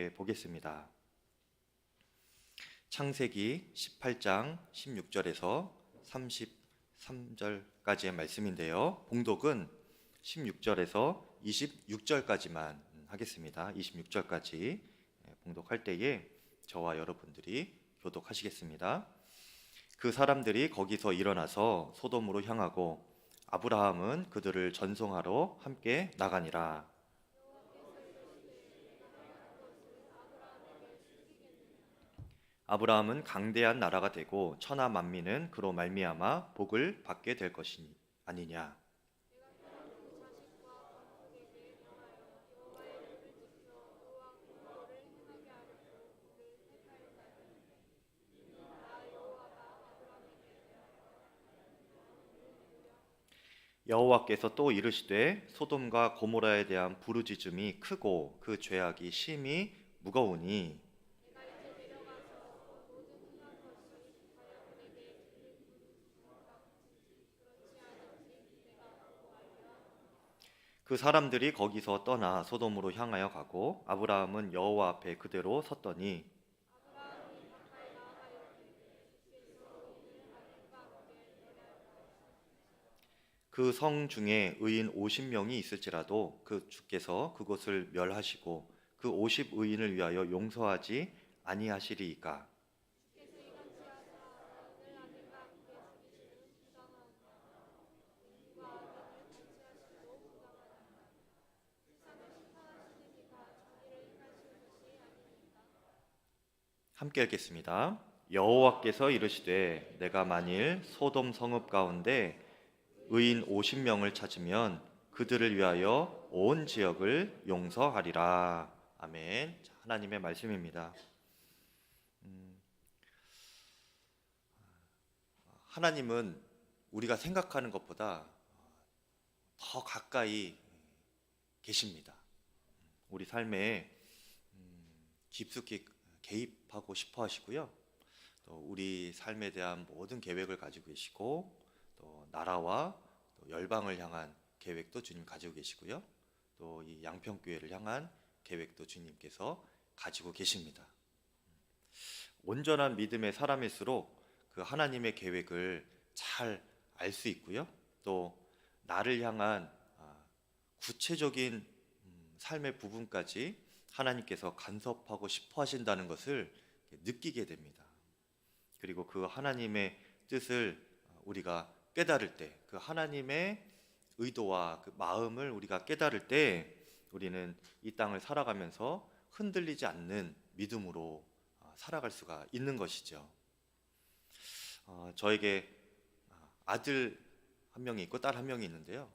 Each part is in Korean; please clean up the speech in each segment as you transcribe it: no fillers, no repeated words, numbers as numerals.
함께 보겠습니다. 창세기 18장 16절에서 33절까지의 말씀인데요. 봉독은 16절에서 26절까지만 하겠습니다. 26절까지 봉독할 때에 저와 여러분들이 교독하시겠습니다. 그 사람들이 거기서 일어나서 소돔으로 향하고 아브라함은 그들을 전송하러 함께 나가니라. 아브라함은 강대한 나라가 되고 천하 만민은 그로 말미암아 복을 받게 될 것이 아니냐. 여호와께서 또 이르시되 소돔과 고모라에 대한 부르짖음이 크고 그 죄악이 심히 무거우니 그 사람들이 거기서 떠나 소돔으로 향하여 가고 아브라함은 여호와 앞에 그대로 섰더니 그 성 중에 의인 50명이 있을지라도 그 주께서 그곳을 멸하시고 그 50의인을 위하여 용서하지 아니하시리이까. 함께 읽겠습니다. 여호와께서 이르시되 내가 만일 소돔 성읍 가운데 의인 50명을 찾으면 그들을 위하여 온 지역을 용서하리라. 아멘. 하나님의 말씀입니다. 하나님은 우리가 생각하는 것보다 더 가까이 계십니다. 우리 삶에 깊숙이 개입하고 싶어 하시고요. 또 우리 삶에 대한 모든 계획을 가지고 계시고 또 나라와 또 열방을 향한 계획도 주님 가지고 계시고요. 또 이 양평교회를 향한 계획도 주님께서 가지고 계십니다. 온전한 믿음의 사람일수록 그 하나님의 계획을 잘 알 수 있고요. 또 나를 향한 구체적인 삶의 부분까지 하나님께서 간섭하고 싶어 하신다는 것을 느끼게 됩니다. 그리고 그 하나님의 뜻을 우리가 깨달을 때, 그 하나님의 의도와 그 마음을 우리가 깨달을 때 우리는 이 땅을 살아가면서 흔들리지 않는 믿음으로 살아갈 수가 있는 것이죠. 저에게 아들 한 명이 있고 딸 한 명이 있는데요.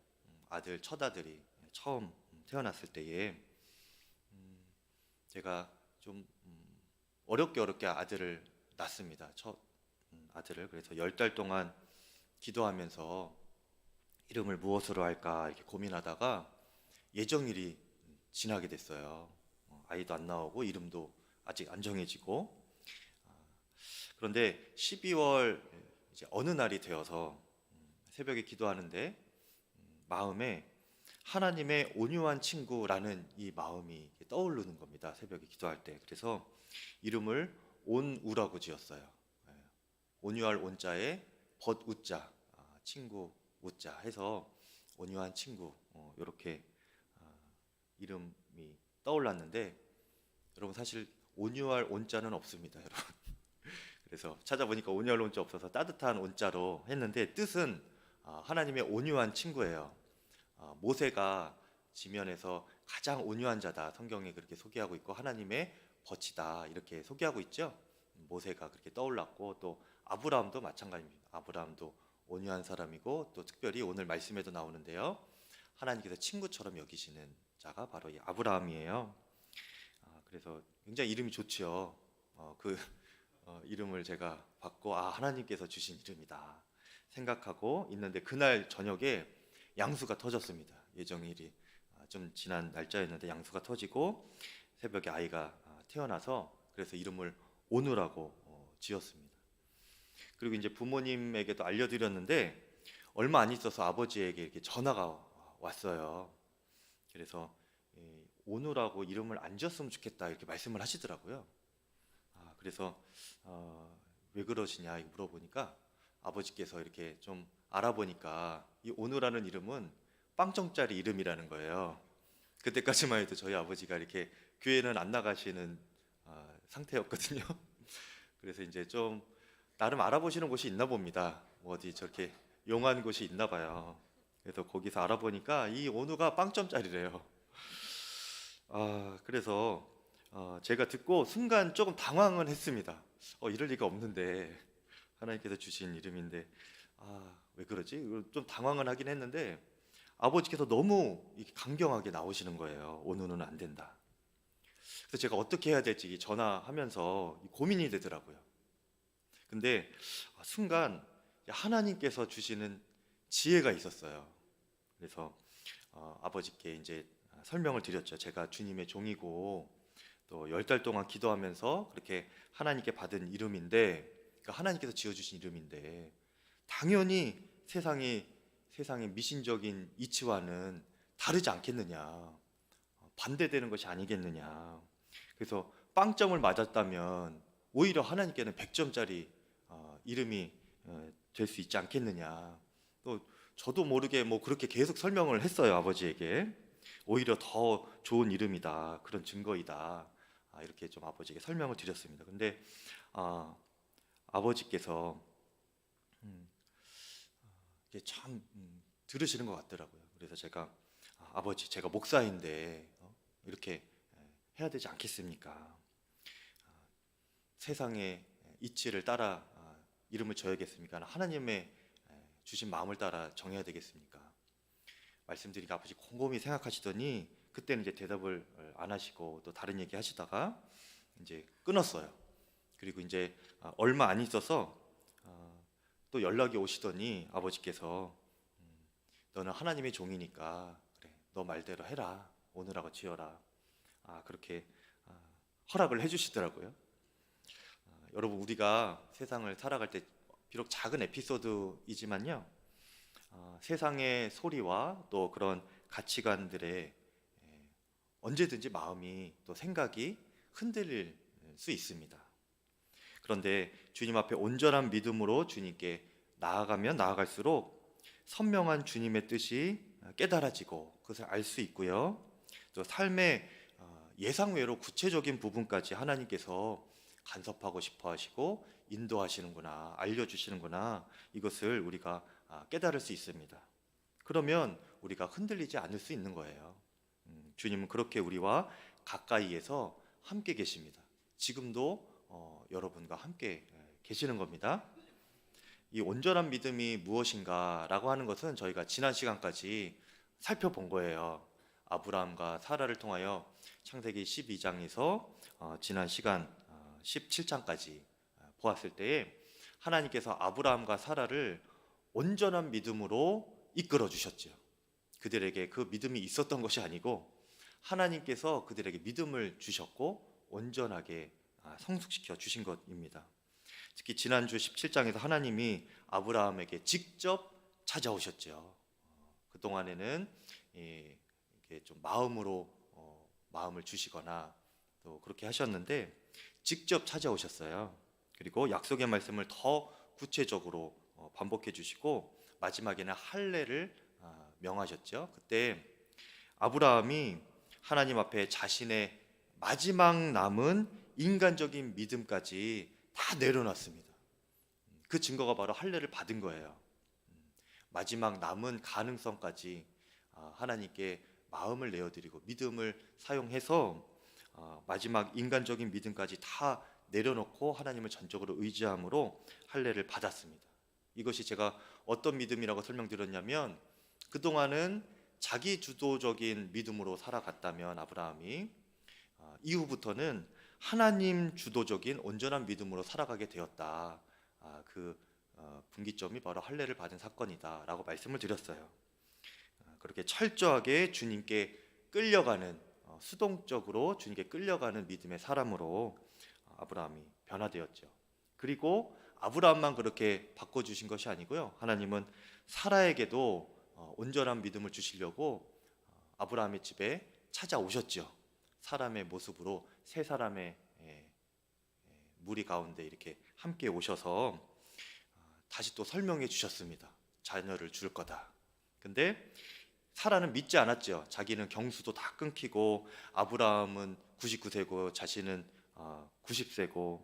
아들 첫아들이 처음 태어났을 때에 제가 좀 어렵게 아들을 낳습니다. 첫 아들을. 그래서 10달 동안 기도하면서 이름을 무엇으로 할까 이렇게 고민하다가 예정일이 지나게 됐어요. 아이도 안 나오고 이름도 아직 안 정해지고. 그런데 12월 이제 어느 날이 되어서 새벽에 기도하는데 마음에 하나님의 온유한 친구라는 이 마음이 떠오르는 겁니다. 새벽에 기도할 때. 그래서 이름을 온우라고 지었어요. 온유할 온자에 벗우자, 친구 우자 해서 온유한 친구 이렇게 이름이 떠올랐는데 여러분 사실 온유할 온자는 없습니다, 여러분. 그래서 찾아보니까 온유할 온자 없어서 따뜻한 온자로 했는데 뜻은 하나님의 온유한 친구예요. 모세가 지면에서 가장 온유한 자다 성경에 그렇게 소개하고 있고 하나님의 벗이다 이렇게 소개하고 있죠. 모세가 그렇게 떠올랐고 또 아브라함도 마찬가지입니다. 아브라함도 온유한 사람이고 또 특별히 오늘 말씀에도 나오는데요. 하나님께서 친구처럼 여기시는 자가 바로 이 아브라함이에요. 그래서 굉장히 이름이 좋죠. 그 이름을 제가 받고 하나님께서 주신 이름이다 생각하고 있는데 그날 저녁에 양수가 터졌습니다. 예정일이 좀 지난 날짜였는데 양수가 터지고 새벽에 아이가 태어나서 그래서 이름을 온우라고 지었습니다. 그리고 이제 부모님에게도 알려드렸는데 얼마 안 있어서 아버지에게 이렇게 전화가 왔어요. 그래서 오누라고 이름을 안 지었으면 좋겠다 이렇게 말씀을 하시더라고요. 그래서 왜 그러시냐 이렇게 물어보니까 아버지께서 이렇게 좀 알아보니까 이 오누라는 이름은 빵점짜리 이름이라는 거예요. 그때까지만 해도 저희 아버지가 이렇게 교회는 안 나가시는 상태였거든요. 그래서 이제 좀 나름 알아보시는 곳이 있나 봅니다. 뭐 어디 저렇게 용한 곳이 있나 봐요. 그래서 거기서 알아보니까 이 온우가 빵점짜리래요. 그래서 제가 듣고 순간 조금 당황은 했습니다. 이럴 리가 없는데 하나님께서 주신 이름인데 왜 그러지? 좀 당황은 하긴 했는데 아버지께서 너무 이렇게 강경하게 나오시는 거예요. 온우는 안 된다. 그래서 제가 어떻게 해야 될지 전화하면서 고민이 되더라고요. 근데 순간 하나님께서 주시는 지혜가 있었어요. 그래서 아버지께 이제 설명을 드렸죠. 제가 주님의 종이고 또 10달 동안 기도하면서 그렇게 하나님께 받은 이름인데, 그러니까 하나님께서 지어주신 이름인데 당연히 세상의 미신적인 이치와는 다르지 않겠느냐, 반대되는 것이 아니겠느냐. 그래서 빵점을 맞았다면 오히려 하나님께는 100점짜리 이름이 될 수 있지 않겠느냐. 또 저도 모르게 뭐 그렇게 계속 설명을 했어요. 아버지에게 오히려 더 좋은 이름이다, 그런 증거이다, 이렇게 좀 아버지에게 설명을 드렸습니다. 근데 아버지께서 이게 참 들으시는 것 같더라고요. 그래서 제가 아버지, 제가 목사인데 이렇게 해야 되지 않겠습니까? 세상의 이치를 따라 이름을 줘야겠습니까? 하나님의 주신 마음을 따라 정해야 되겠습니까? 말씀드리니까 아버지 곰곰이 생각하시더니 그때는 이제 대답을 안 하시고 또 다른 얘기 하시다가 이제 끊었어요. 그리고 이제 얼마 안 있어서 또 연락이 오시더니 아버지께서 너는 하나님의 종이니까 그래, 너 말대로 해라, 오늘하고 지어라, 그렇게 허락을 해주시더라고요. 여러분, 우리가 세상을 살아갈 때 비록 작은 에피소드이지만요, 세상의 소리와 또 그런 가치관들에 언제든지 마음이 또 생각이 흔들릴 수 있습니다. 그런데 주님 앞에 온전한 믿음으로 주님께 나아가면 나아갈수록 선명한 주님의 뜻이 깨달아지고 그것을 알 수 있고요, 또 삶의 예상 외로 구체적인 부분까지 하나님께서 간섭하고 싶어 하시고 인도하시는구나, 알려주시는구나, 이것을 우리가 깨달을 수 있습니다. 그러면 우리가 흔들리지 않을 수 있는 거예요. 주님은 그렇게 우리와 가까이에서 함께 계십니다. 지금도 여러분과 함께 계시는 겁니다. 이 온전한 믿음이 무엇인가 라고 하는 것은 저희가 지난 시간까지 살펴본 거예요. 아브라함과 사라를 통하여 창세기 12장에서 지난 시간 17장까지 보았을 때에 하나님께서 아브라함과 사라를 온전한 믿음으로 이끌어 주셨죠. 그들에게 그 믿음이 있었던 것이 아니고 하나님께서 그들에게 믿음을 주셨고 온전하게 성숙시켜 주신 것입니다. 특히 지난주 17장에서 하나님이 아브라함에게 직접 찾아오셨죠. 그동안에는 이렇게 좀 마음을 주시거나 또 그렇게 하셨는데 직접 찾아오셨어요. 그리고 약속의 말씀을 더 구체적으로 반복해 주시고 마지막에는 할례를 명하셨죠. 그때 아브라함이 하나님 앞에 자신의 마지막 남은 인간적인 믿음까지 다 내려놨습니다. 그 증거가 바로 할례를 받은 거예요. 마지막 남은 가능성까지 하나님께 마음을 내어드리고 믿음을 사용해서 마지막 인간적인 믿음까지 다 내려놓고 하나님을 전적으로 의지함으로 할례를 받았습니다. 이것이 제가 어떤 믿음이라고 설명드렸냐면, 그동안은 자기 주도적인 믿음으로 살아갔다면 아브라함이 이후부터는 하나님 주도적인 온전한 믿음으로 살아가게 되었다. 그 분기점이 바로 할례를 받은 사건이다 라고 말씀을 드렸어요. 그렇게 철저하게 주님께 끌려가는, 수동적으로 주님께 끌려가는 믿음의 사람으로 아브라함이 변화되었죠. 그리고 아브라함만 그렇게 바꿔주신 것이 아니고요, 하나님은 사라에게도 온전한 믿음을 주시려고 아브라함의 집에 찾아오셨죠. 사람의 모습으로 세 사람의 무리 가운데 이렇게 함께 오셔서 다시 또 설명해 주셨습니다. 자녀를 줄 거다. 근데 사라는 믿지 않았죠. 자기는 경수도 다 끊기고 아브라함은 99세고 자신은 90세고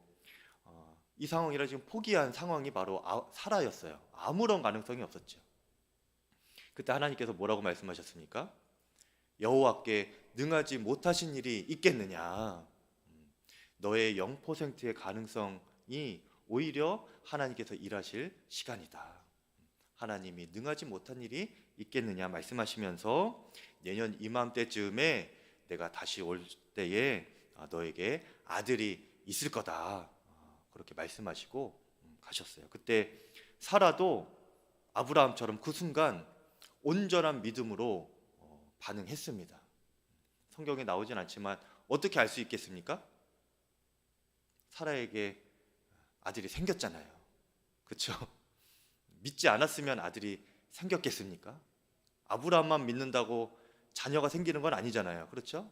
이 상황이라 지금 포기한 상황이 바로 사라였어요. 아무런 가능성이 없었죠. 그때 하나님께서 뭐라고 말씀하셨습니까? 여호와께 능하지 못하신 일이 있겠느냐. 너의 0%의 가능성이 오히려 하나님께서 일하실 시간이다. 하나님이 능하지 못한 일이 있겠느냐 말씀하시면서 내년 이맘때쯤에 내가 다시 올 때에 너에게 아들이 있을 거다. 그렇게 말씀하시고 가셨어요. 그때 사라도 아브라함처럼 그 순간 온전한 믿음으로 반응했습니다. 성경에 나오진 않지만 어떻게 알 수 있겠습니까? 사라에게 아들이 생겼잖아요. 그렇죠? 믿지 않았으면 아들이 생겼겠습니까? 아브라함만 믿는다고 자녀가 생기는 건 아니잖아요. 그렇죠?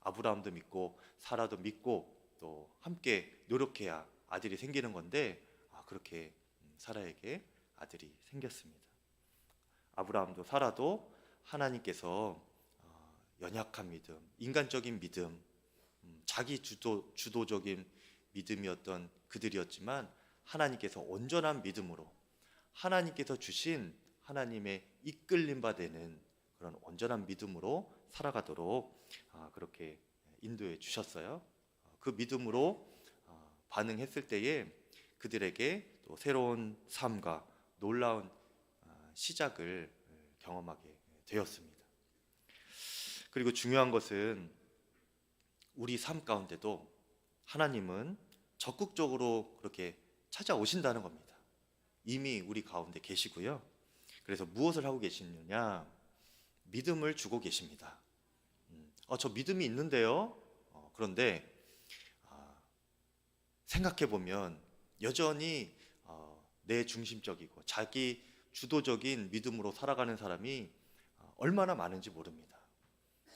아브라함도 믿고 사라도 믿고 또 함께 노력해야 아들이 생기는 건데 그렇게 사라에게 아들이 생겼습니다. 아브라함도 사라도 하나님께서 연약한 믿음, 인간적인 믿음, 자기 주도적인 믿음이었던 그들이었지만 하나님께서 온전한 믿음으로 하나님께서 주신 하나님의 이끌림 받는 그런 온전한 믿음으로 살아가도록 그렇게 인도해 주셨어요. 그 믿음으로 반응했을 때에 그들에게 또 새로운 삶과 놀라운 시작을 경험하게 되었습니다. 그리고 중요한 것은 우리 삶 가운데도 하나님은 적극적으로 그렇게 찾아오신다는 겁니다. 이미 우리 가운데 계시고요. 그래서 무엇을 하고 계시느냐? 믿음을 주고 계십니다. 저 믿음이 있는데요. 그런데 생각해 보면 여전히 내 중심적이고 자기 주도적인 믿음으로 살아가는 사람이 얼마나 많은지 모릅니다.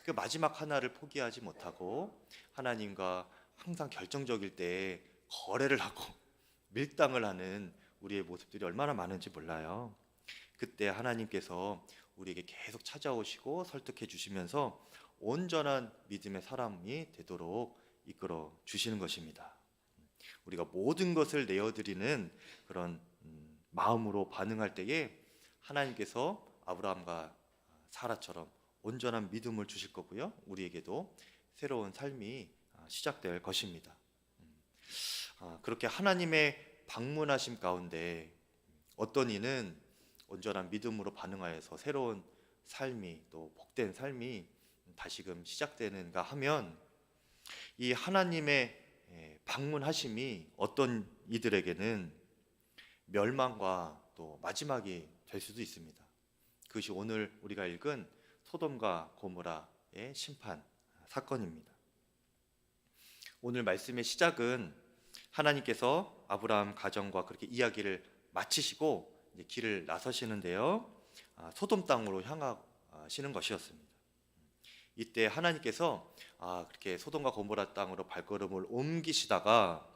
그 마지막 하나를 포기하지 못하고 하나님과 항상 결정적일 때 거래를 하고 밀당을 하는 우리의 모습들이 얼마나 많은지 몰라요. 그때 하나님께서 우리에게 계속 찾아오시고 설득해 주시면서 온전한 믿음의 사람이 되도록 이끌어 주시는 것입니다. 우리가 모든 것을 내어드리는 그런 마음으로 반응할 때에 하나님께서 아브라함과 사라처럼 온전한 믿음을 주실 거고요. 우리에게도 새로운 삶이 시작될 것입니다. 그렇게 하나님의 방문하심 가운데 어떤 이는 온전한 믿음으로 반응하여서 새로운 삶이 또 복된 삶이 다시금 시작되는가 하면 이 하나님의 방문하심이 어떤 이들에게는 멸망과 또 마지막이 될 수도 있습니다. 그것이 오늘 우리가 읽은 소돔과 고모라의 심판 사건입니다. 오늘 말씀의 시작은 하나님께서 아브라함 가정과 그렇게 이야기를 마치시고 이제 길을 나서시는데요. 소돔 땅으로 향하시는 것이었습니다. 이때 하나님께서 그렇게 소돔과 고모라 땅으로 발걸음을 옮기시다가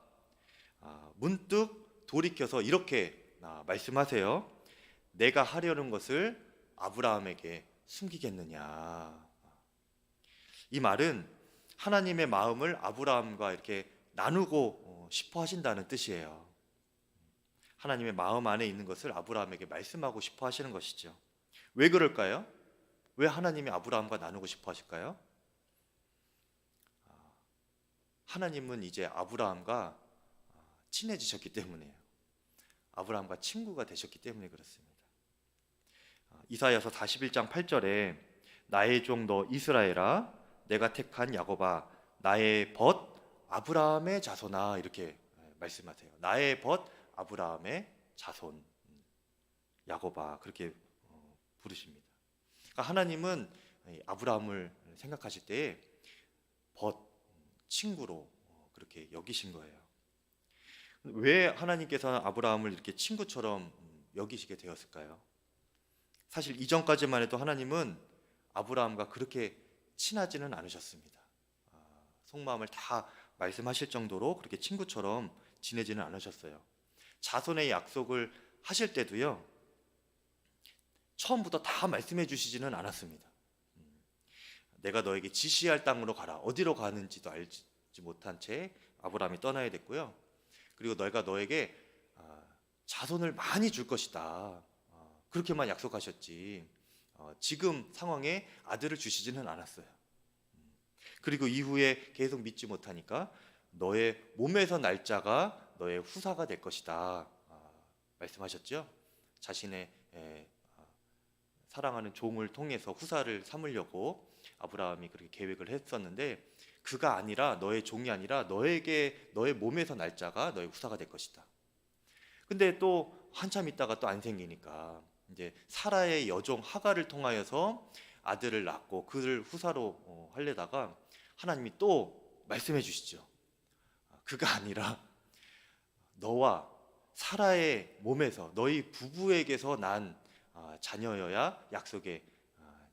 문득 돌이켜서 이렇게 말씀하세요. 내가 하려는 것을 아브라함에게 숨기겠느냐. 이 말은 하나님의 마음을 아브라함과 이렇게 나누고 싶어 하신다는 뜻이에요. 하나님의 마음 안에 있는 것을 아브라함에게 말씀하고 싶어 하시는 것이죠. 왜 그럴까요? 왜 하나님이 아브라함과 나누고 싶어 하실까요? 하나님은 이제 아브라함과 친해지셨기 때문이에요. 아브라함과 친구가 되셨기 때문에 그렇습니다. 이사야서 41장 8절에 나의 종 너 이스라엘아 내가 택한 야곱아 나의 벗 아브라함의 자손아 이렇게 말씀하세요. 나의 벗 아브라함의 자손 야곱아 그렇게 부르십니다. 그러니까 하나님은 아브라함을 생각하실 때에 벗 친구로 그렇게 여기신 거예요. 왜 하나님께서는 아브라함을 이렇게 친구처럼 여기시게 되었을까요? 사실 이전까지만 해도 하나님은 아브라함과 그렇게 친하지는 않으셨습니다. 속마음을 다 말씀하실 정도로 그렇게 친구처럼 지내지는 않으셨어요. 자손의 약속을 하실 때도요, 처음부터 다 말씀해 주시지는 않았습니다. 내가 너에게 지시할 땅으로 가라. 어디로 가는지도 알지 못한 채 아브라함이 떠나야 됐고요. 그리고 내가 너에게 자손을 많이 줄 것이다. 그렇게만 약속하셨지. 지금 상황에 아들을 주시지는 않았어요. 그리고 이후에 계속 믿지 못하니까 너의 몸에서 날짜가 너의 후사가 될 것이다. 말씀하셨죠? 자신의 사랑하는 종을 통해서 후사를 삼으려고 아브라함이 그렇게 계획을 했었는데, 그가 아니라, 너의 종이 아니라 너에게 너의 몸에서 날짜가 너의 후사가 될 것이다. 근데 또 한참 있다가 또 안 생기니까 이제 사라의 여종 하갈을 통하여서 아들을 낳고 그를 후사로 하려다가 하나님이 또 말씀해 주시죠. 그가 아니라 너와 사라의 몸에서 너희 부부에게서 난 자녀여야 약속의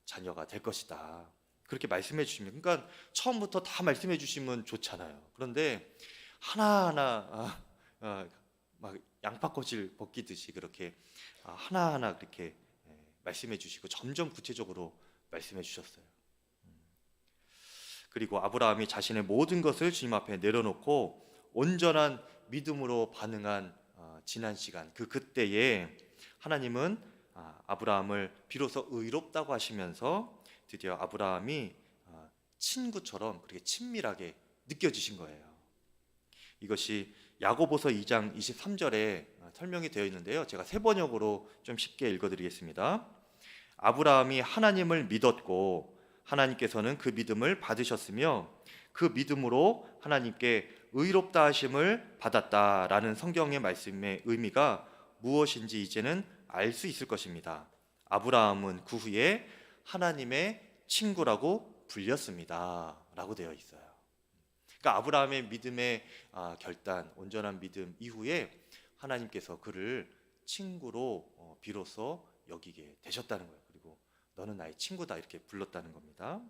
자녀가 될 것이다. 그렇게 말씀해 주시면, 그러니까 처음부터 다 말씀해 주시면 좋잖아요. 그런데 하나하나 막 양파꽃을 벗기듯이 그렇게 하나하나 그렇게 말씀해 주시고 점점 구체적으로 말씀해 주셨어요. 그리고 아브라함이 자신의 모든 것을 주님 앞에 내려놓고 온전한 믿음으로 반응한 지난 시간, 그때에 하나님은 아브라함을 비로소 의롭다고 하시면서 드디어 아브라함이 친구처럼 그렇게 친밀하게 느껴지신 거예요. 이것이 야고보서 2장 23절에 설명이 되어 있는데요, 제가 새 번역으로 좀 쉽게 읽어드리겠습니다. 아브라함이 하나님을 믿었고 하나님께서는 그 믿음을 받으셨으며 그 믿음으로 하나님께 의롭다 하심을 받았다라는 성경의 말씀의 의미가 무엇인지 이제는 알 수 있을 것입니다. 아브라함은 그 후에 하나님의 친구라고 불렸습니다 라고 되어 있어요. 그러니까 아브라함의 믿음의 결단, 온전한 믿음 이후에 하나님께서 그를 친구로 비로소 여기게 되셨다는 거예요. 그리고 너는 나의 친구다 이렇게 불렀다는 겁니다.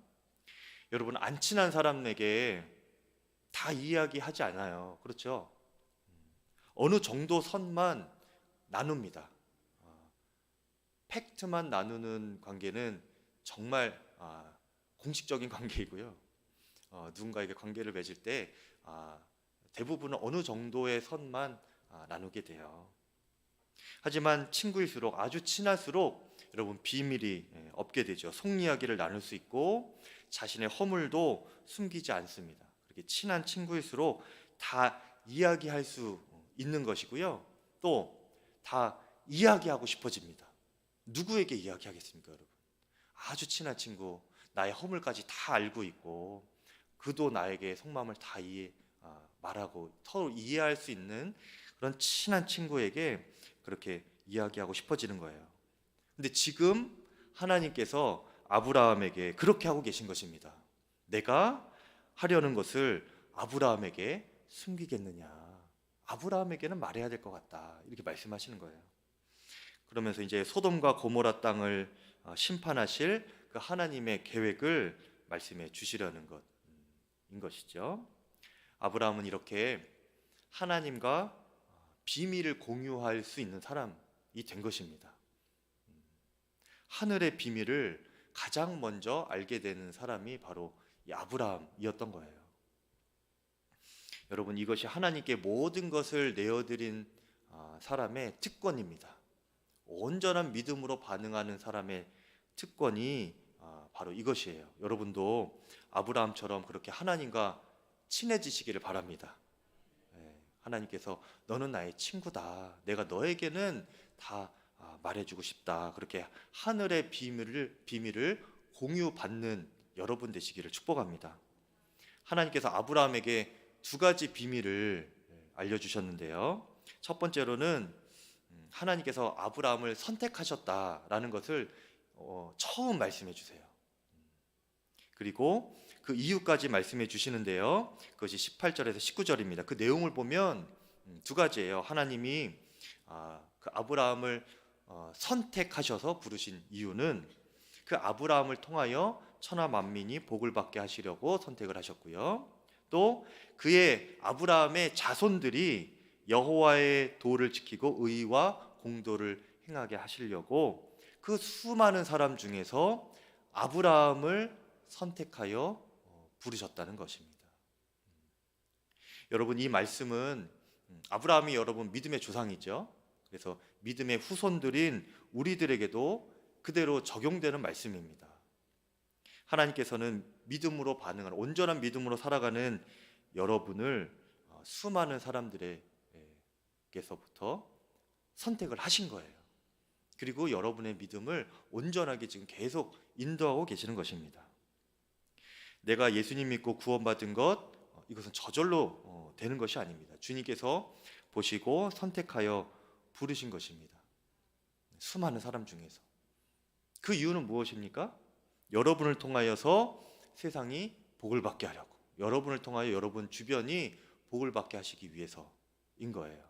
여러분, 안 친한 사람에게 다 이야기하지 않아요. 그렇죠? 어느 정도 선만 나눕니다. 팩트만 나누는 관계는 정말 공식적인 관계이고요. 누군가에게 관계를 맺을 때 대부분은 어느 정도의 선만 나누게 돼요. 하지만 친구일수록, 아주 친할수록 여러분 비밀이 없게 되죠. 속 이야기를 나눌 수 있고 자신의 허물도 숨기지 않습니다. 그렇게 친한 친구일수록 다 이야기할 수 있는 것이고요. 또 다 이야기하고 싶어집니다. 누구에게 이야기하겠습니까, 여러분? 아주 친한 친구, 나의 허물까지 다 알고 있고 그도 나에게 속마음을 다 말하고 서로 이해할 수 있는 그런 친한 친구에게 그렇게 이야기하고 싶어지는 거예요. 근데 지금 하나님께서 아브라함에게 그렇게 하고 계신 것입니다. 내가 하려는 것을 아브라함에게 숨기겠느냐? 아브라함에게는 말해야 될 것 같다. 이렇게 말씀하시는 거예요. 그러면서 이제 소돔과 고모라 땅을 심판하실 그 하나님의 계획을 말씀해 주시려는 것인 것이죠. 아브라함은 이렇게 하나님과 비밀을 공유할 수 있는 사람이 된 것입니다. 하늘의 비밀을 가장 먼저 알게 되는 사람이 바로 이 아브라함이었던 거예요. 여러분, 이것이 하나님께 모든 것을 내어드린 사람의 특권입니다. 온전한 믿음으로 반응하는 사람의 특권이 바로 이것이에요. 여러분도 아브라함처럼 그렇게 하나님과 친해지시기를 바랍니다. 하나님께서 너는 나의 친구다. 내가 너에게는 다 말해주고 싶다. 그렇게 하늘의 비밀을 공유받는 여러분 되시기를 축복합니다. 하나님께서 아브라함에게 두 가지 비밀을 알려주셨는데요. 첫 번째로는 하나님께서 아브라함을 선택하셨다라는 것을 처음 말씀해 주세요. 그리고 그 이유까지 말씀해 주시는데요. 그것이 18절에서 19절입니다. 그 내용을 보면 두 가지예요. 하나님이 그 아브라함을 선택하셔서 부르신 이유는 그 아브라함을 통하여 천하 만민이 복을 받게 하시려고 선택을 하셨고요. 또 그의 아브라함의 자손들이 여호와의 도를 지키고 의와 공도를 행하게 하시려고 그 수많은 사람 중에서 아브라함을 선택하여 부르셨다는 것입니다. 여러분, 이 말씀은 아브라함이 여러분 믿음의 조상이죠. 그래서 믿음의 후손들인 우리들에게도 그대로 적용되는 말씀입니다. 하나님께서는 믿음으로 반응하는, 온전한 믿음으로 살아가는 여러분을 수많은 사람들에게서부터 선택을 하신 거예요. 그리고 여러분의 믿음을 온전하게 지금 계속 인도하고 계시는 것입니다. 내가 예수님 믿고 구원받은 것, 이것은 저절로 되는 것이 아닙니다. 주님께서 보시고 선택하여 부르신 것입니다. 수많은 사람 중에서. 그 이유는 무엇입니까? 여러분을 통하여서 세상이 복을 받게 하려고, 여러분을 통하여 여러분 주변이 복을 받게 하시기 위해서인 거예요.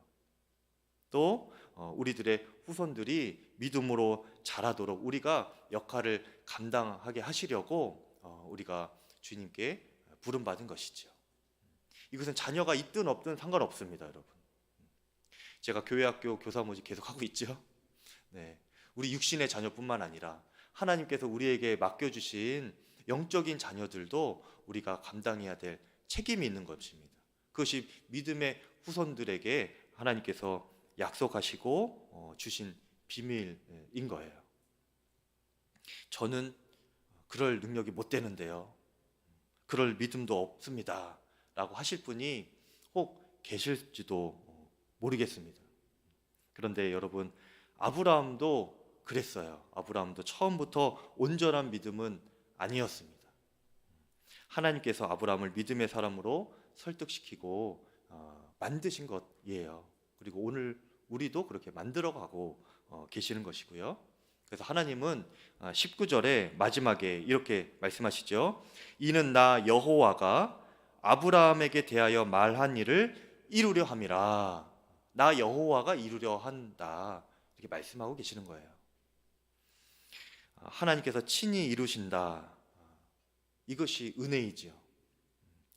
또 우리들의 후손들이 믿음으로 자라도록 우리가 역할을 감당하게 하시려고 우리가 주님께 부름받은 것이죠. 이것은 자녀가 있든 없든 상관없습니다, 여러분. 제가 교회학교 교사 모집 계속 하고 있죠. 네, 우리 육신의 자녀뿐만 아니라 하나님께서 우리에게 맡겨주신 영적인 자녀들도 우리가 감당해야 될 책임이 있는 것입니다. 그것이 믿음의 후손들에게 하나님께서 약속하시고 주신 비밀인 거예요. 저는 그럴 능력이 못 되는데요, 그럴 믿음도 없습니다 라고 하실 분이 혹 계실지도 모르겠습니다. 그런데 여러분, 아브라함도 그랬어요. 아브라함도 처음부터 온전한 믿음은 아니었습니다. 하나님께서 아브라함을 믿음의 사람으로 설득시키고 만드신 것이에요. 그리고 오늘 우리도 그렇게 만들어가고 계시는 것이고요. 그래서 하나님은 19절에 마지막에 이렇게 말씀하시죠. 이는 나 여호와가 아브라함에게 대하여 말한 일을 이루려 함이라. 나 여호와가 이루려 한다, 이렇게 말씀하고 계시는 거예요. 하나님께서 친히 이루신다, 이것이 은혜이지요.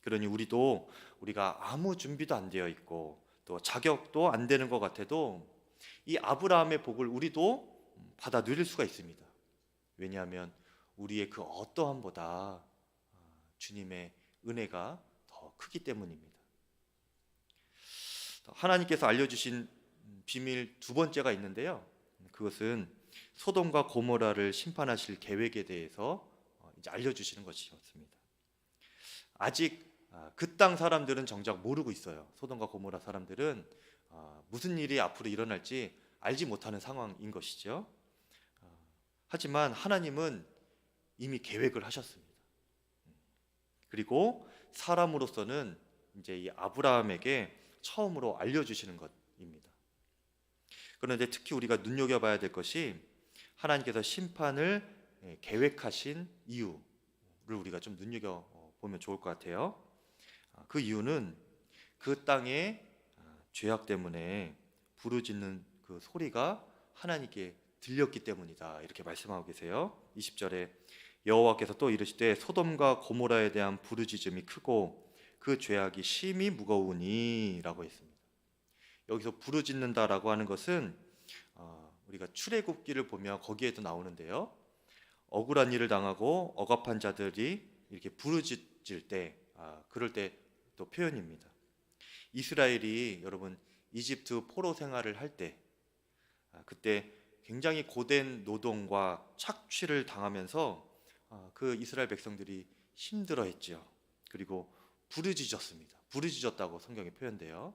그러니 우리가 아무 준비도 안 되어 있고 또 자격도 안 되는 것 같아도 이 아브라함의 복을 우리도 받아 누릴 수가 있습니다. 왜냐하면 우리의 그 어떠함보다 주님의 은혜가 더 크기 때문입니다. 하나님께서 알려주신 비밀 두 번째가 있는데요, 그것은 소돔과 고모라를 심판하실 계획에 대해서 이제 알려주시는 것이었습니다. 아직 그 땅 사람들은 정작 모르고 있어요. 소돔과 고모라 사람들은 무슨 일이 앞으로 일어날지 알지 못하는 상황인 것이죠. 하지만 하나님은 이미 계획을 하셨습니다. 그리고 사람으로서는 이제 이 아브라함에게 처음으로 알려주시는 것입니다. 그런데 특히 우리가 눈여겨봐야 될 것이 하나님께서 심판을 계획하신 이유를 우리가 좀 눈여겨보면 좋을 것 같아요. 그 이유는 그 땅의 죄악 때문에 부르짖는 그 소리가 하나님께 들렸기 때문이다, 이렇게 말씀하고 계세요. 20절에 여호와께서 또 이르시되 소돔과 고모라에 대한 부르짖음이 크고 그 죄악이 심히 무거우니 라고 했습니다. 여기서 부르짖는다라고 하는 것은 우리가 출애굽기를 보면 거기에도 나오는데요, 억울한 일을 당하고 억압한 자들이 이렇게 부르짖을 때, 그럴 때 또 표현입니다. 이스라엘이 여러분 이집트 포로 생활을 할 때, 그때 굉장히 고된 노동과 착취를 당하면서 그 이스라엘 백성들이 힘들어했죠. 그리고 부르짖었습니다. 부르짖었다고 성경에 표현돼요.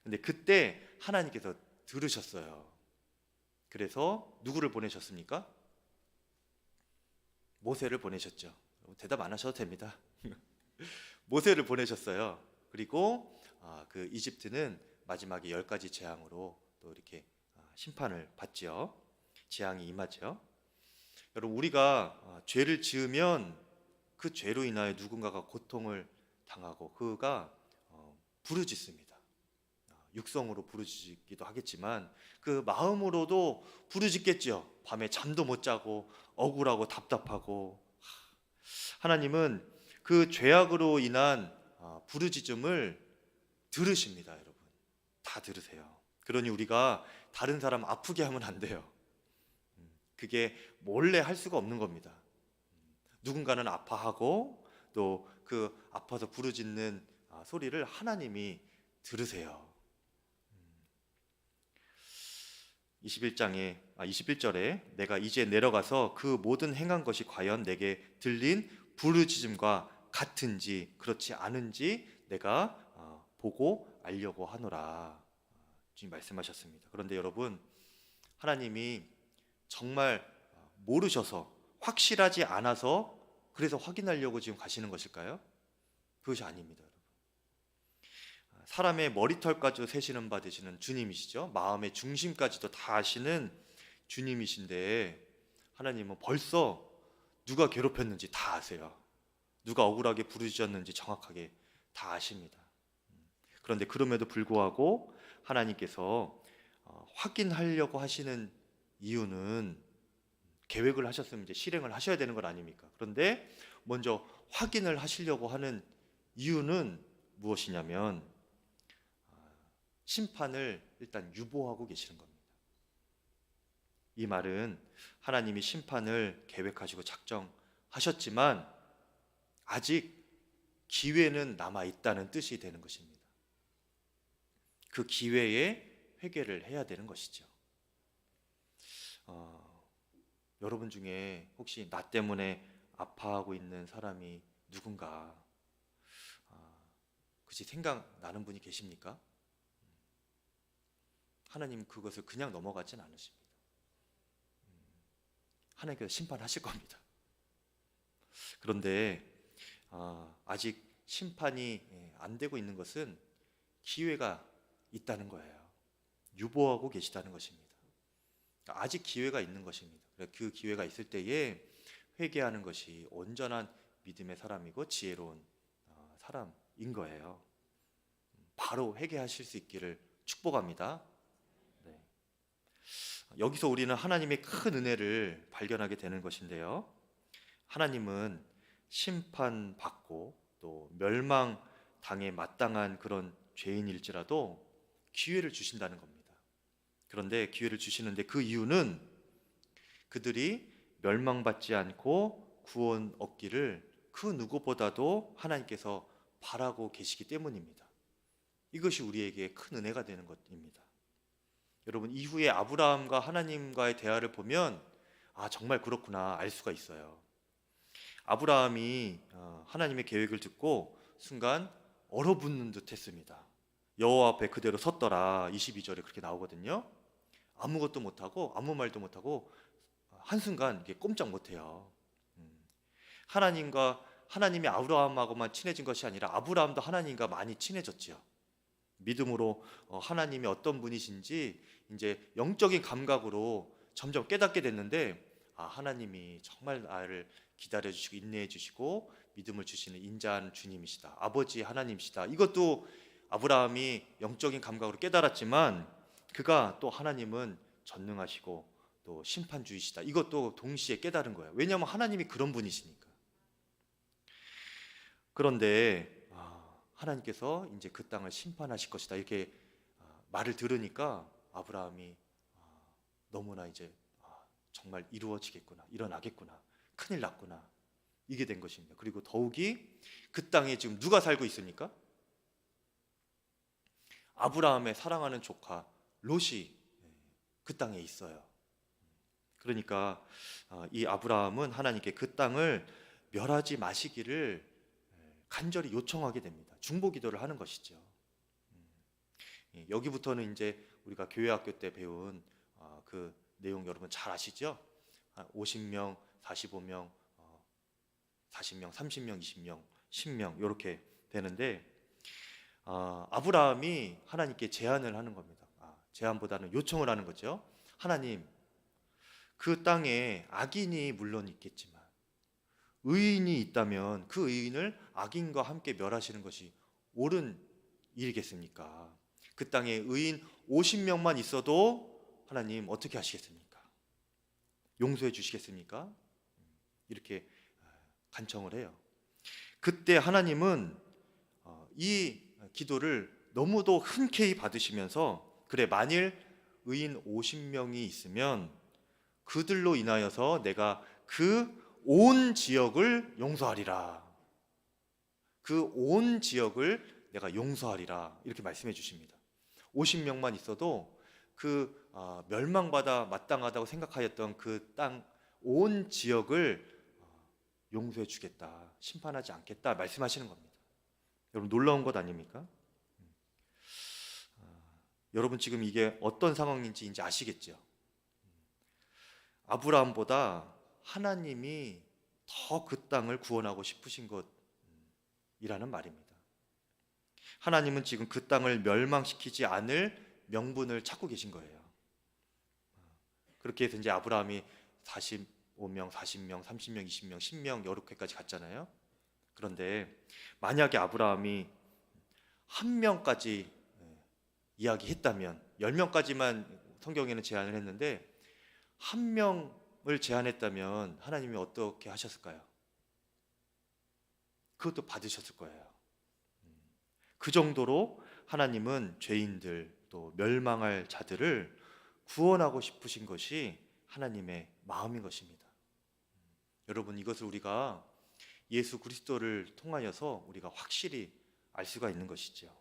근데 그때 하나님께서 들으셨어요. 그래서 누구를 보내셨습니까? 모세를 보내셨죠. 대답 안 하셔도 됩니다. 모세를 보내셨어요. 그리고 그 이집트는 마지막에 10가지 재앙으로 또 이렇게 심판을 받죠. 재앙이 임하죠. 여러분, 우리가 죄를 지으면 그 죄로 인하여 누군가가 고통을 당하고 그가 부르짖습니다. 육성으로 부르짖기도 하겠지만 그 마음으로도 부르짖겠죠. 밤에 잠도 못 자고 억울하고 답답하고. 하나님은 그 죄악으로 인한 부르짖음을 들으십니다, 여러분. 다 들으세요. 그러니 우리가 다른 사람 아프게 하면 안 돼요. 그게 몰래 할 수가 없는 겁니다. 누군가는 아파하고 또 그 아파서 부르짖는 소리를 하나님이 들으세요. 21절에 내가 이제 내려가서 그 모든 행한 것이 과연 내게 들린 부르짖음과 같은지 그렇지 않은지 내가 보고 알려고 하노라. 주님 말씀하셨습니다. 그런데 여러분, 하나님이 정말 모르셔서 확실하지 않아서 그래서 확인하려고 지금 가시는 것일까요? 그것이 아닙니다. 사람의 머리털까지도 세시는 바 되시는 주님이시죠. 마음의 중심까지도 다 아시는 주님이신데 하나님은 벌써 누가 괴롭혔는지 다 아세요. 누가 억울하게 부르짖었는지 정확하게 다 아십니다. 그런데 그럼에도 불구하고 하나님께서 확인하려고 하시는 이유는 계획을 하셨으면 이제 실행을 하셔야 되는 것 아닙니까? 그런데 먼저 확인을 하시려고 하는 이유는 무엇이냐면 심판을 일단 유보하고 계시는 겁니다. 이 말은 하나님이 심판을 계획하시고 작정하셨지만 아직 기회는 남아 있다는 뜻이 되는 것입니다. 그 기회에 회개를 해야 되는 것이죠. 여러분 중에 혹시 나 때문에 아파하고 있는 사람이 누군가 그치 생각나는 분이 계십니까? 하나님 그것을 그냥 넘어가진 않으십니다. 하나님께서 심판하실 겁니다. 그런데 아직 심판이 안 되고 있는 것은 기회가 있다는 거예요. 유보하고 계시다는 것입니다. 아직 기회가 있는 것입니다. 그 기회가 있을 때에 회개하는 것이 온전한 믿음의 사람이고 지혜로운 사람인 거예요. 바로 회개하실 수 있기를 축복합니다. 네. 여기서 우리는 하나님의 큰 은혜를 발견하게 되는 것인데요. 하나님은 심판받고 또 멸망당에 마땅한 그런 죄인일지라도 기회를 주신다는 겁니다. 그런데 기회를 주시는데 그 이유는 그들이 멸망받지 않고 구원 얻기를 그 누구보다도 하나님께서 바라고 계시기 때문입니다. 이것이 우리에게 큰 은혜가 되는 것입니다. 여러분, 이후에 아브라함과 하나님과의 대화를 보면 정말 그렇구나 알 수가 있어요. 아브라함이 하나님의 계획을 듣고 순간 얼어붙는 듯 했습니다. 여호와 앞에 그대로 섰더라. 22절에 그렇게 나오거든요. 아무것도 못하고 아무 말도 못하고 한순간 꼼짝 못해요. 하나님이 아브라함하고만 친해진 것이 아니라 아브라함도 하나님과 많이 친해졌지요. 믿음으로 하나님이 어떤 분이신지 이제 영적인 감각으로 점점 깨닫게 됐는데 하나님이 정말 나를 기다려주시고 인내해주시고 믿음을 주시는 인자한 주님이시다. 아버지 하나님이시다. 이것도 아브라함이 영적인 감각으로 깨달았지만 그가 또 하나님은 전능하시고 또 심판주이시다. 이것도 동시에 깨달은 거예요. 왜냐하면 하나님이 그런 분이시니까. 그런데 하나님께서 이제 그 땅을 심판하실 것이다. 이렇게 말을 들으니까 아브라함이 너무나 이제 정말 이루어지겠구나. 일어나겠구나. 큰일 났구나. 이게 된 것입니다. 그리고 더욱이 그 땅에 지금 누가 살고 있습니까? 아브라함의 사랑하는 조카 롯이 그 땅에 있어요. 그러니까 이 아브라함은 하나님께 그 땅을 멸하지 마시기를 간절히 요청하게 됩니다. 중보 기도를 하는 것이죠. 여기부터는 이제 우리가 교회학교 때 배운 그 내용 여러분 잘 아시죠? 50명, 45명, 40명, 30명, 20명, 10명 이렇게 되는데 아브라함이 하나님께 제안을 하는 겁니다. 제안보다는 요청을 하는 거죠. 하나님, 그 땅에 악인이 물론 있겠지만 의인이 있다면 그 의인을 악인과 함께 멸하시는 것이 옳은 일이겠습니까? 그 땅에 의인 50명만 있어도 하나님 어떻게 하시겠습니까? 용서해 주시겠습니까? 이렇게 간청을 해요. 그때 하나님은 이 기도를 너무도 흔쾌히 받으시면서, 그래, 만일 의인 50명이 있으면 그들로 인하여서 내가 그 온 지역을 용서하리라. 그 온 지역을 내가 용서하리라. 이렇게 말씀해 주십니다. 50명만 있어도 그 멸망받아 마땅하다고 생각하였던 그 땅 온 지역을 용서해 주겠다, 심판하지 않겠다 말씀하시는 겁니다. 여러분, 놀라운 것 아닙니까? 여러분, 지금 이게 어떤 상황인지 이제 아시겠죠? 아브라함보다 하나님이 더 그 땅을 구원하고 싶으신 것이라는 말입니다. 하나님은 지금 그 땅을 멸망시키지 않을 명분을 찾고 계신 거예요. 그렇게 해서 이제 아브라함이 45명, 40명, 30명, 20명, 10명 이렇게까지 갔잖아요. 그런데 만약에 아브라함이 한 명까지 이야기했다면, 10명까지만 성경에는 제한을 했는데 한 명을 제한했다면 하나님이 어떻게 하셨을까요? 그것도 받으셨을 거예요. 그 정도로 하나님은 죄인들, 또 멸망할 자들을 구원하고 싶으신 것이 하나님의 마음인 것입니다. 여러분, 이것을 우리가 예수 그리스도를 통하여서 우리가 확실히 알 수가 있는 것이죠.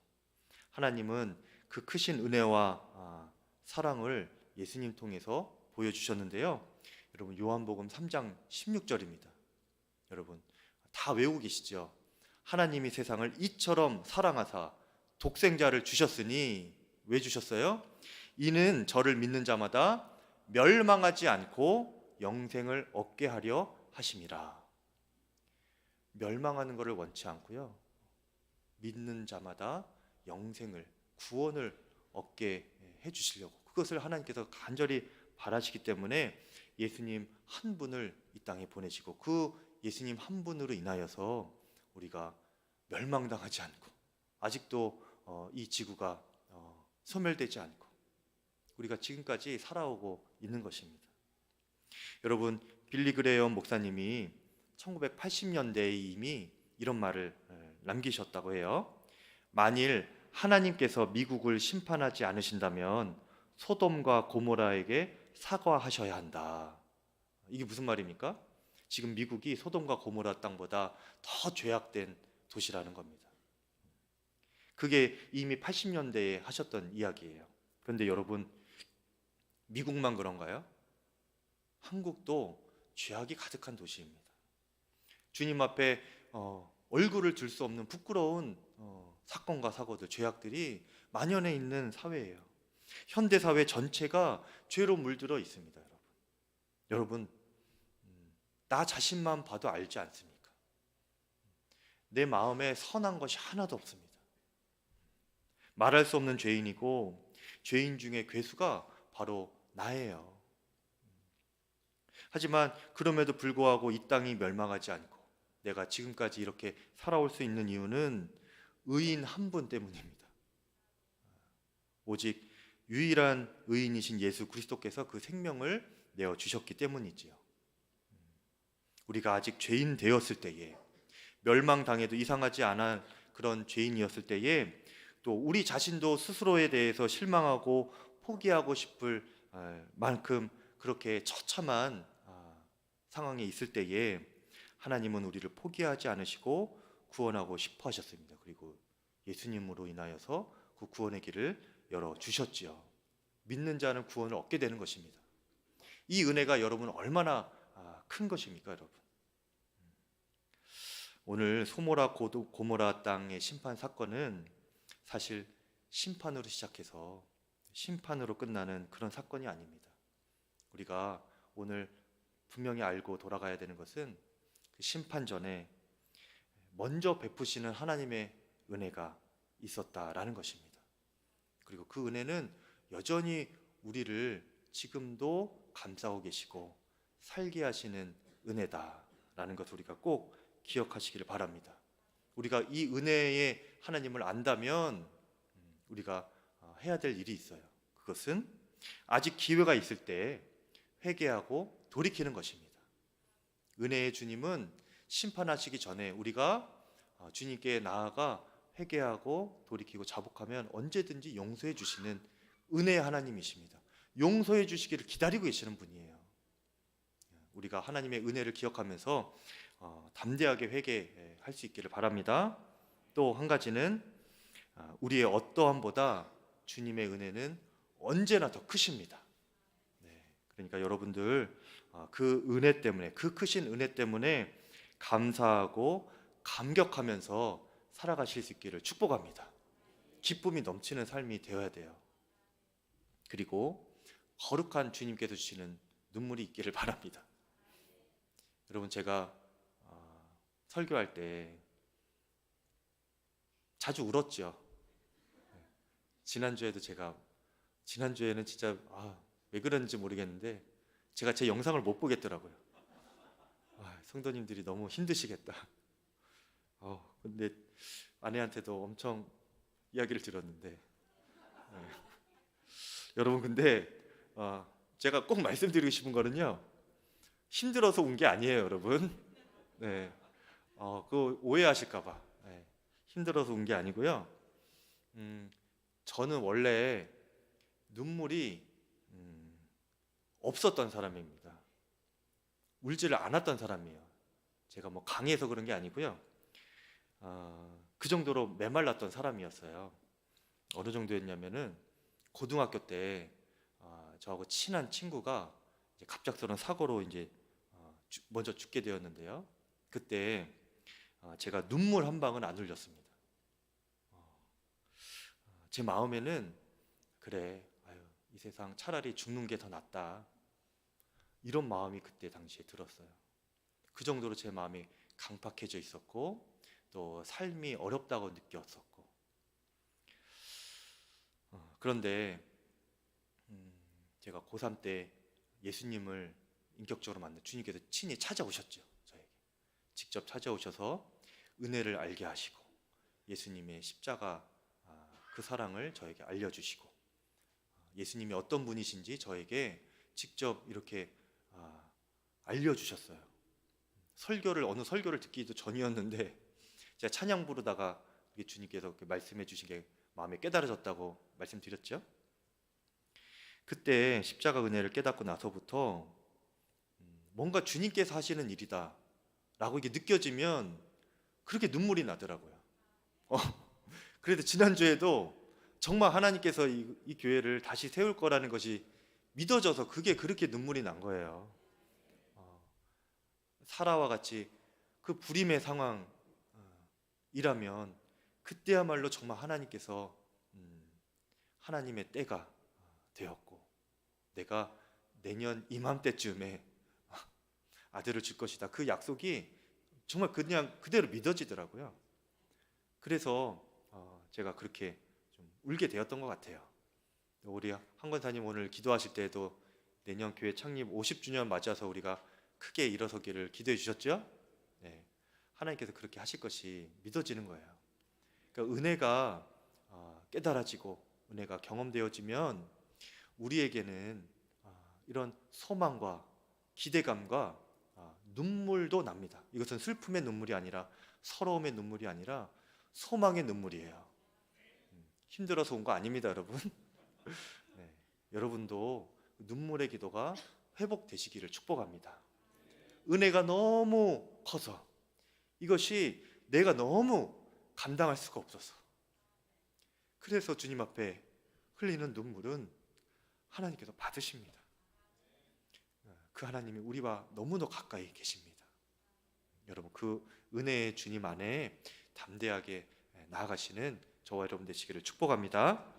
하나님은 그 크신 은혜와 사랑을 예수님 통해서 보여주셨는데요. 여러분, 요한복음 3장 16절입니다. 여러분, 다 외우고 계시죠? 하나님이 세상을 이처럼 사랑하사 독생자를 주셨으니, 왜 주셨어요? 이는 저를 믿는 자마다 멸망하지 않고 영생을 얻게 하려 하심이라. 멸망하는 것을 원치 않고요, 믿는 자마다 영생을, 구원을 얻게 해주시려고, 그것을 하나님께서 간절히 바라시기 때문에 예수님 한 분을 이 땅에 보내시고, 그 예수님 한 분으로 인하여서 우리가 멸망당하지 않고, 아직도 이 지구가 소멸되지 않고 우리가 지금까지 살아오고 있는 것입니다. 여러분, 빌리 그레이엄 목사님이 1980년대에 이미 이런 말을 남기셨다고 해요. 만일 하나님께서 미국을 심판하지 않으신다면 소돔과 고모라에게 사과하셔야 한다. 이게 무슨 말입니까? 지금 미국이 소돔과 고모라 땅보다 더 죄악된 도시라는 겁니다. 그게 이미 80년대에 하셨던 이야기예요. 그런데 여러분, 미국만 그런가요? 한국도 죄악이 가득한 도시입니다. 주님 앞에 얼굴을 들 수 없는 부끄러운 사건과 사고들, 죄악들이 만연해 있는 사회예요. 현대 사회 전체가 죄로 물들어 있습니다. 여러분, 나 자신만 봐도 알지 않습니까? 내 마음에 선한 것이 하나도 없습니다. 말할 수 없는 죄인이고, 죄인 중에 괴수가 바로 나예요. 하지만 그럼에도 불구하고 이 땅이 멸망하지 않고 내가 지금까지 이렇게 살아올 수 있는 이유는 의인 한 분 때문입니다. 오직 유일한 의인이신 예수 그리스도께서 그 생명을 내어 주셨기 때문이지요. 우리가 아직 죄인 되었을 때에, 멸망당해도 이상하지 않은 그런 죄인이었을 때에, 또 우리 자신도 스스로에 대해서 실망하고 포기하고 싶을 만큼 그렇게 처참한 상황에 있을 때에 하나님은 우리를 포기하지 않으시고 구원하고 싶어 하셨습니다. 그리고 예수님으로 인하여서 그 구원의 길을 열어주셨지요. 믿는 자는 구원을 얻게 되는 것입니다. 이 은혜가 여러분 얼마나 큰 것입니까, 여러분? 오늘 소모라 고모라 땅의 심판 사건은 사실 심판으로 시작해서 심판으로 끝나는 그런 사건이 아닙니다. 우리가 오늘 분명히 알고 돌아가야 되는 것은 그 심판 전에 먼저 베푸시는 하나님의 은혜가 있었다라는 것입니다. 그리고 그 은혜는 여전히 우리를 지금도 감싸고 계시고 살게 하시는 은혜다라는 것을 우리가 꼭 기억하시기를 바랍니다. 우리가 이 은혜의 하나님을 안다면 우리가 해야 될 일이 있어요. 그것은 아직 기회가 있을 때 회개하고 돌이키는 것입니다. 은혜의 주님은 심판하시기 전에 우리가 주님께 나아가 회개하고 돌이키고 자복하면 언제든지 용서해 주시는 은혜의 하나님이십니다. 용서해 주시기를 기다리고 계시는 분이에요. 우리가 하나님의 은혜를 기억하면서 담대하게 회개할 수 있기를 바랍니다. 또 한 가지는 우리의 어떠함보다 주님의 은혜는 언제나 더 크십니다. 그러니까 여러분들 그 은혜 때문에, 그 크신 은혜 때문에 감사하고 감격하면서 살아가실 수 있기를 축복합니다. 기쁨이 넘치는 삶이 되어야 돼요. 그리고 거룩한 주님께서 주시는 눈물이 있기를 바랍니다. 여러분, 제가 설교할 때 자주 울었죠. 지난주에는 진짜 왜 그런지 모르겠는데 제가 제 영상을 못 보겠더라고요. 성도님들이 너무 힘드시겠다. 근데 아내한테도 엄청 이야기를 들었는데 여러분, 근데 제가 꼭 말씀드리고 싶은 거는요, 힘들어서 운 게 아니에요, 여러분. 네, 그거 오해하실까봐. 네, 힘들어서 운 게 아니고요. 저는 원래 눈물이 없었던 사람입니다. 울지를 않았던 사람이에요. 제가 뭐 강해서 그런 게 아니고요. 그 정도로 메말랐던 사람이었어요. 어느 정도였냐면은 고등학교 때 저하고 친한 친구가 이제 갑작스러운 사고로 이제 먼저 죽게 되었는데요. 그때 제가 눈물 한 방울 안 흘렸습니다. 제 마음에는 그래, 이 세상 차라리 죽는 게 더 낫다, 이런 마음이 그때 당시에 들었어요. 그 정도로 제 마음이 강팍해져 있었고 또 삶이 어렵다고 느꼈었고. 그런데 제가 고3 때 예수님을 인격적으로 만나 주님께서 친히 찾아오셨죠. 저에게 직접 찾아오셔서 은혜를 알게 하시고 예수님의 십자가 그 사랑을 저에게 알려주시고 예수님이 어떤 분이신지 저에게 직접 이렇게 알려주셨어요. 어느 설교를 듣기도 전이었는데 제가 찬양 부르다가 주님께서 말씀해 주신 게 마음에 깨달아졌다고 말씀드렸죠. 그때 십자가 은혜를 깨닫고 나서부터 뭔가 주님께서 하시는 일이다 라고 이게 느껴지면 그렇게 눈물이 나더라고요. 그래도 지난주에도 정말 하나님께서 이 교회를 다시 세울 거라는 것이 믿어져서 그게 그렇게 눈물이 난 거예요. 사라와 같이 그 불임의 상황이라면 그때야말로 정말 하나님께서 하나님의 때가 되었고 내가 내년 이맘때쯤에 아들을 줄 것이다, 그 약속이 정말 그냥 그대로 믿어지더라고요. 그래서 제가 그렇게 좀 울게 되었던 것 같아요. 우리 한 권사님 오늘 기도하실 때에도 내년 교회 창립 50주년 맞아서 우리가 크게 일어서기를 기도해 주셨죠? 네, 하나님께서 그렇게 하실 것이 믿어지는 거예요. 그러니까 은혜가 깨달아지고 은혜가 경험되어지면 우리에게는 이런 소망과 기대감과 눈물도 납니다. 이것은 슬픔의 눈물이 아니라 서러움의 눈물이 아니라 소망의 눈물이에요. 힘들어서 온 거 아닙니다, 여러분. 네, 여러분도 눈물의 기도가 회복되시기를 축복합니다. 은혜가 너무 커서 이것이 내가 너무 감당할 수가 없어서 그래서 주님 앞에 흘리는 눈물은 하나님께서 받으십니다. 그 하나님이 우리와 너무나 가까이 계십니다. 여러분, 그 은혜의 주님 안에 담대하게 나아가시는 저와 여러분 되시기를 축복합니다.